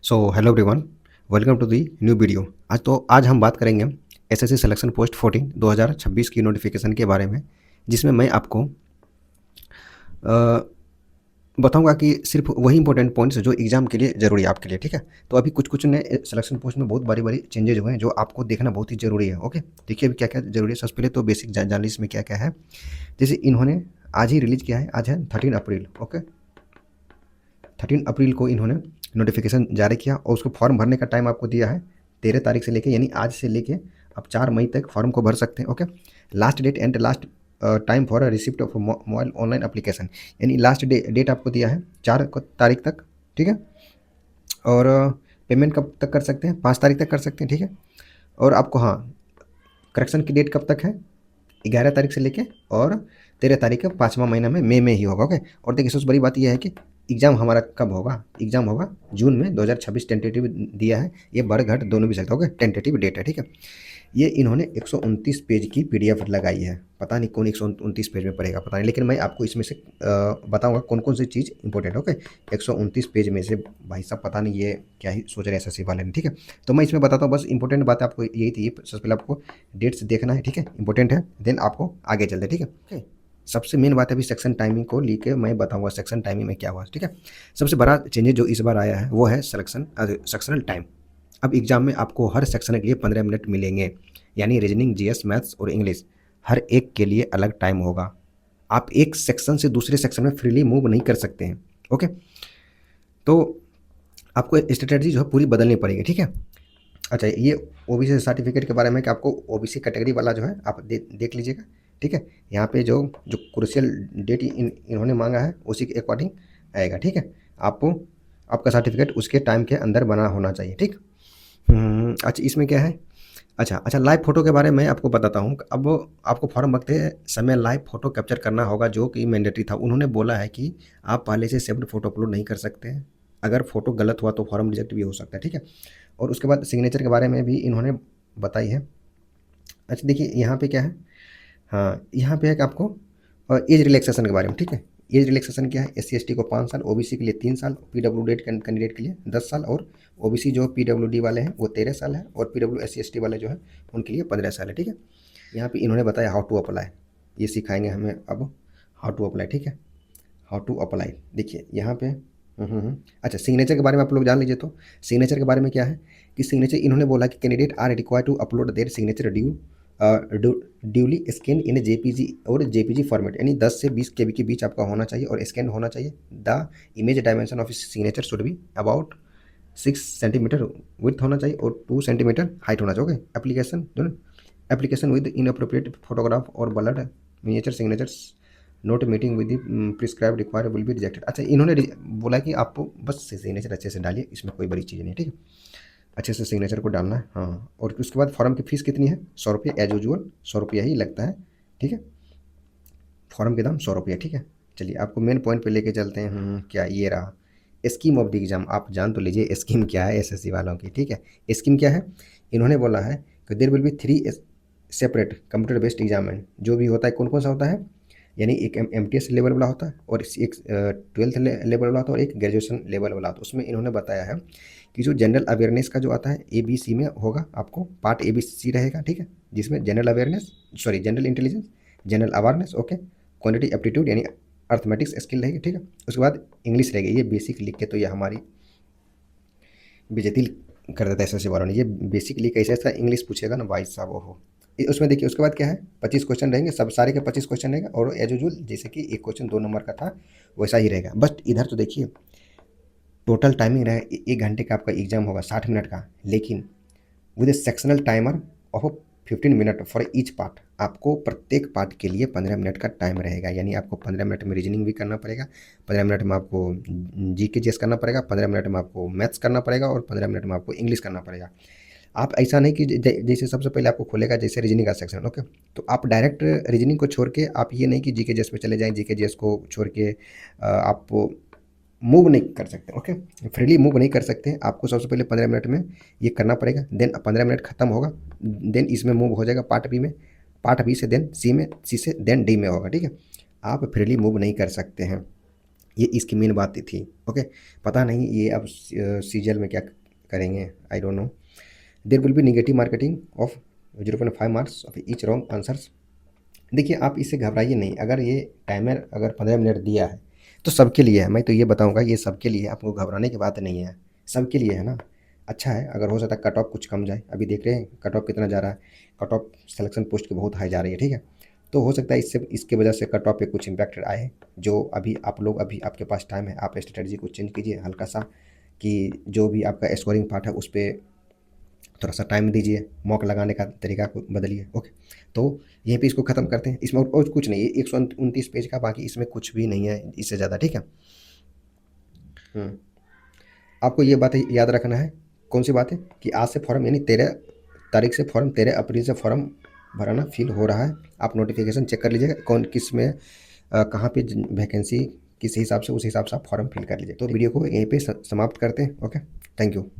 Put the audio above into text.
So hello everyone, welcome to the new video. आज हम बात करेंगे एसएससी सिलेक्शन पोस्ट 14 2026 की नोटिफिकेशन के बारे में, जिसमें मैं आपको बताऊंगा कि सिर्फ वही इंपॉर्टेंट पॉइंट्स जो एग्जाम के लिए ज़रूरी है आपके लिए। ठीक है, तो अभी कुछ कुछ नए सिलेक्शन पोस्ट में बहुत बड़ी बड़ी चेंजेज हुए हैं जो आपको देखना बहुत ही ज़रूरी है। ओके, देखिए अभी क्या क्या ज़रूरी है। सबसे पहले तो बेसिक जान लीजिए इसमें क्या क्या है। जैसे इन्होंने आज ही रिलीज़ किया है, आज है 13 अप्रैल। ओके, 13 अप्रैल को इन्होंने नोटिफिकेशन जारी किया और उसको फॉर्म भरने का टाइम आपको दिया है 13 तारीख से लेके, यानी आज से लेके आप 4 मई तक फॉर्म को भर सकते हैं। Okay, last date and last time for receipt of mobile online application, यानी लास्ट डेट आपको दिया है 4 तारीख तक। ठीक है, और पेमेंट कब तक कर सकते हैं? 5 तारीख तक कर सकते हैं। ठीक है, और आपको हाँ, करेक्शन की डेट कब तक है? 11 तारीख से लेके और 13 तारीख का 5वां महीना में मई में ही होगा। ओके, और देखिए सबसे बड़ी बात यह है कि एग्ज़ाम हमारा कब होगा? एग्ज़ाम होगा जून में 2026। टेंटेटिव दिया है, ये बढ़ घट दोनों भी सकता है। ओके, टेंटेटिव डेट है। ठीक है, ये इन्होंने 129 पेज की पीडीएफ लगाई है। पता नहीं कौन 129 पेज में पढ़ेगा, पता नहीं, लेकिन मैं आपको इसमें से बताऊंगा कौन कौन सी चीज़ इंपॉर्टेंट है। ओके, 129 पेज में से भाई साहब पता नहीं ये क्या ही सोच रहे हैं एसएससी वाले ने। ठीक है, तो मैं इसमें बताता हूँ, बस इंपॉर्टेंट बात आपको यही थी। सबसे पहले आपको डेट्स देखना है। ठीक है, इंपॉर्टेंट है, देन आपको आगे चलते। ठीक है, okay? सबसे मेन बात है अभी सेक्शन टाइमिंग को लेके मैं बताऊंगा सेक्शन टाइमिंग में क्या हुआ। ठीक है, सबसे बड़ा चेंजेस जो इस बार आया है वो है सेक्शनल टाइम। अब एग्जाम में आपको हर सेक्शन के लिए 15 मिनट मिलेंगे, यानी रीजनिंग, जीएस, मैथ्स और इंग्लिश हर एक के लिए अलग टाइम होगा। आप एक सेक्शन से दूसरे सेक्शन में फ्रीली मूव नहीं कर सकते हैं। ओके, तो आपको स्ट्रेटजी जो है पूरी बदलनी पड़ेगी। ठीक है, अच्छा, ये ओबीसी सर्टिफिकेट के बारे में कि आपको ओबीसी कैटेगरी वाला जो है आप देख लीजिएगा। ठीक है, यहाँ पे जो जो क्रूशियल डेट इन्होंने मांगा है उसी के अकॉर्डिंग आएगा। ठीक है, आपको आपका सर्टिफिकेट उसके टाइम के अंदर बना होना चाहिए। ठीक, अच्छा इसमें क्या है? अच्छा, लाइव फ़ोटो के बारे में आपको बताता हूँ। अब आपको फॉर्म भरते समय लाइव फ़ोटो कैप्चर करना होगा, जो कि मैंडेटरी था। उन्होंने बोला है कि आप पहले से सेव्ड फ़ोटो अपलोड नहीं कर सकते हैं। अगर फ़ोटो गलत हुआ तो फॉर्म रिजेक्ट भी हो सकता है। ठीक है, और उसके बाद सिग्नेचर के बारे में भी इन्होंने बताई है। अच्छा देखिए यहाँ पे क्या है, हाँ यहाँ पे है कि आपको एज रिलैक्सेशन के बारे में। ठीक है, एज रिलैक्सेशन क्या है? SC ST को 5 साल, ओबीसी के लिए 3 साल, PWD कैंडिडेट के लिए 10 साल, और ओबीसी जो PWD वाले हैं वो 13 साल है, और PW SC ST वाले जो है उनके लिए 15 साल है। ठीक है, यहाँ पे इन्होंने बताया हाउ टू अप्लाई, ये सिखाएंगे हमें अब हाउ टू अप्लाई। ठीक है, हाउ टू अप्लाई देखिए यहाँ पे। अच्छा, सिग्नेचर के बारे में आप लोग जान लीजिए। तो सिग्नेचर के बारे में क्या है कि सिग्नेचर इन्होंने बोला कि candidate are required to upload their signature duly scan in JPG और जेपीजी फॉर्मेट, यानी 10 से 20 केबी के बीच आपका होना चाहिए और स्कैन होना चाहिए। The image dimension of signature should be about 6 centimetre with होना चाहिए और 2 सेंटीमीटर हाइट होना चाहिए। एप्लीकेशन विद इनअप्रोप्रिएट फोटोग्राफ और blood miniature signatures note meeting with prescribe require will be rejected. अच्छा, इन्होंने बोला कि आपको बस सिग्नेचर अच्छे से डालिए, इसमें कोई बड़ी चीज़ नहीं है। ठीक है, अच्छे से सिग्नेचर को डालना है। हाँ, और उसके बाद फॉर्म की फ़ीस कितनी है? 100 रुपये, एज यूजुअल 100 रुपया ही लगता है। ठीक है, फॉर्म के दाम 100 रुपया। ठीक है, चलिए आपको मेन पॉइंट पे लेके चलते हैं। क्या ये रहा स्कीम ऑफ द एग्जाम, आप जान तो लीजिए स्कीम क्या है एसएससी वालों की। ठीक है, स्कीम क्या है? इन्होंने बोला है कि there will be 3 separate computer based exam. जो भी होता है कौन कौन सा होता है, यानी एक MTS लेवल वाला होता है, और एक 12th लेवल वाला होता है, और एक ग्रेजुएशन लेवल वाला होता है। उसमें इन्होंने बताया है कि जो जनरल अवेयरनेस का जो आता है ABC में होगा, आपको पार्ट ABC रहेगा। ठीक है, जिसमें general awareness, sorry general intelligence, general awareness, okay, quantity aptitude यानी अर्थमेटिक्स स्किल रहेगी। ठीक है, उसके बाद इंग्लिश रहेगी। ये बेसिक लिख के तो ये हमारी बेइज्जती कर देता है एसएससी वालों ने। ये बेसिक लिख कैसे ऐसा इंग्लिश पूछेगा ना भाई साहब, ओहो। उसमें देखिए उसके बाद क्या है, 25 क्वेश्चन रहेंगे, सब सारे के 25 क्वेश्चन रहेंगे, और एज यूजुअल जैसे कि एक क्वेश्चन 2 नंबर का था वैसा ही रहेगा। बट इधर तो देखिए टोटल टाइमिंग रहे 1 घंटे का आपका एग्जाम होगा, 60 मिनट का, लेकिन with A sectional timer of 15 minute for each part. आपको प्रत्येक पार्ट के लिए 15 मिनट का टाइम रहेगा, यानी आपको 15 मिनट में रीजनिंग भी करना पड़ेगा, 15 मिनट में आपको GK GS करना पड़ेगा, 15 मिनट में आपको मैथ्स करना पड़ेगा, और 15 मिनट में आपको इंग्लिश करना पड़ेगा। आप ऐसा नहीं कि जैसे सबसे पहले आपको खोलेगा जैसे रीजनिंग का सेक्शन, ओके, तो आप डायरेक्ट रीजनिंग को छोड़ के आप ये नहीं कि GK GS पे चले जाएं, GK GS को छोड़ के आप मूव नहीं कर सकते। ओके, फ्रीली मूव नहीं कर सकते, आपको सबसे पहले 15 मिनट में ये करना पड़ेगा, देन 15 मिनट खत्म होगा, देन इसमें मूव हो जाएगा पार्ट बी में, पार्ट बी से देन सी में, सी से देन डी में होगा। ठीक है, आप फ्रीली मूव नहीं कर सकते हैं। ये इसकी मेन बात थी। ओके, पता नहीं ये अब सीजीएल में क्या करेंगे, I don't know. There will be negative marketing of 0.5 marks of each wrong answers. देखिए आप इससे घबराइए नहीं, अगर ये टाइमर अगर 15 मिनट दिया है तो सबके लिए है। मैं तो ये बताऊंगा ये सबके लिए, आपको घबराने की बात नहीं है, सबके लिए है ना। अच्छा है, अगर हो सकता है कट ऑफ कुछ कम जाए, अभी देख रहे हैं कट ऑफ कितना जा रहा है, कट ऑफ सिलेक्शन पोस्ट की बहुत हाई जा रही है, ठीक है। तो हो सकता है इससे इसके वजह से कट ऑफ पे कुछ इम्पैक्ट आए, जो अभी आप लोग अभी आपके पास टाइम है, आप स्ट्रेटजी को चेंज कीजिए हल्का सा, कि जो भी आपका स्कोरिंग पार्ट है उस पर थोड़ा सा टाइम दीजिए, मॉक लगाने का तरीका को बदलिए। ओके, तो यहीं पे इसको ख़त्म करते हैं, इसमें और कुछ नहीं है, 129 पेज का, बाकी इसमें कुछ भी नहीं है इससे ज़्यादा, ठीक है। आपको ये बात याद रखना है, कौन सी बात है, कि आज से फॉर्म यानी 13 तारीख से फॉर्म, 13 अप्रैल से फॉर्म भराना फिल हो रहा है। आप नोटिफिकेशन चेक कर लीजिएगा कौन किस में कहाँ पे वैकेंसी किस हिसाब से, उस हिसाब से आप फॉर्म फिल कर लीजिए। तो वीडियो को यहीं पे समाप्त करते हैं। Okay, thank you.